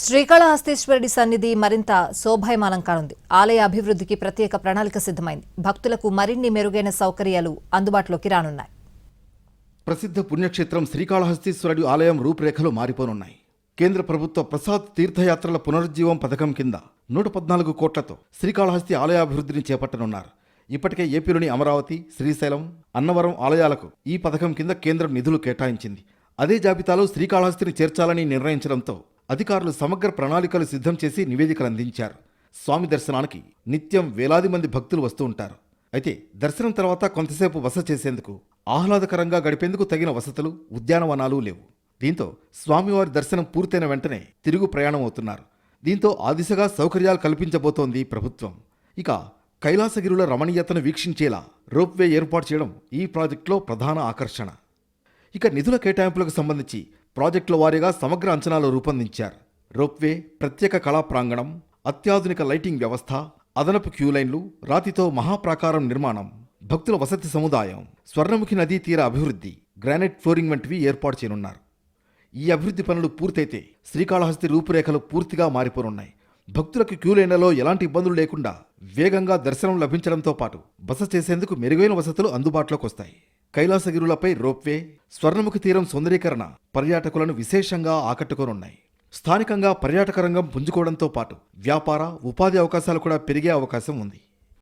శ్రీకాళహస్తీశ్వరుడి సన్నిధి మరింత శోభాయమానం కానుంది. ఆలయ అభివృద్ధికి ప్రత్యేక ప్రణాళిక సిద్ధమైంది. భక్తులకు మరిన్ని మెరుగైన సౌకర్యాలు అందుబాటులోకి రానున్నాయి. ప్రసిద్ధ పుణ్యక్షేత్రం శ్రీకాళహస్తీశ్వరుడి ఆలయం రూపురేఖలు మారిపోనున్నాయి. కేంద్ర ప్రభుత్వ ప్రసాద్ తీర్థయాత్రల పునరుజ్జీవం పథకం కింద 114 కోట్లతో శ్రీకాళహస్తి ఆలయాభివృద్ధిని చేపట్టనున్నారు. ఇప్పటికే ఏపీలోని అమరావతి, శ్రీశైలం, అన్నవరం ఆలయాలకు ఈ పథకం కింద కేంద్రం నిధులు కేటాయించింది. అదే జాబితాలో శ్రీకాళహస్తిని చేర్చాలని నిర్ణయించడంతో అధికారులు సమగ్ర ప్రణాళికలు సిద్ధం చేసి నివేదికలు అందించారు. స్వామి దర్శనానికి నిత్యం వేలాది మంది భక్తులు వస్తూ ఉంటారు. అయితే దర్శనం తర్వాత కొంతసేపు బస చేసేందుకు, ఆహ్లాదకరంగా గడిపేందుకు తగిన వసతులు, ఉద్యానవనాలు లేవు. దీంతో స్వామివారి దర్శనం పూర్తయిన వెంటనే తిరుగు ప్రయాణం అవుతున్నారు. దీంతో ఆ దిశగా సౌకర్యాలు కల్పించబోతోంది ప్రభుత్వం. ఇక కైలాసగిరుల రమణీయతను వీక్షించేలా రోప్వే ఏర్పాటు చేయడం ఈ ప్రాజెక్టులో ప్రధాన ఆకర్షణ. ఇక నిధుల కేటాయింపులకు సంబంధించి ప్రాజెక్టుల వారీగా సమగ్ర అంచనాలు రూపొందించారు. రోప్వే, ప్రత్యేక కళా ప్రాంగణం, అత్యాధునిక లైటింగ్ వ్యవస్థ, అదనపు క్యూలైన్లు, రాతితో మహాప్రాకారం నిర్మాణం, భక్తుల వసతి సముదాయం, స్వర్ణముఖి నదీ తీర అభివృద్ధి, గ్రానైట్ ఫ్లోరింగ్ వంటివి ఏర్పాటు చేయనున్నారు. ఈ అభివృద్ధి పనులు పూర్తయితే శ్రీకాళహస్తి రూపురేఖలు పూర్తిగా మారిపోనున్నాయి. భక్తులకు క్యూలైన్లలో ఎలాంటి ఇబ్బందులు లేకుండా వేగంగా దర్శనం లభించడంతో పాటు బస చేసేందుకు మెరుగైన వసతులు అందుబాటులోకి వస్తాయి. కైలాసగిరులపై రోప్వే, స్వర్ణముఖి తీరం సుందరీకరణ పర్యాటకులను విశేషంగా ఆకట్టుకోనున్నాయి. స్థానికంగా పర్యాటక రంగం పుంజుకోవడంతో పాటు వ్యాపార, ఉపాధి అవకాశాలు కూడా పెరిగే అవకాశం ఉంది.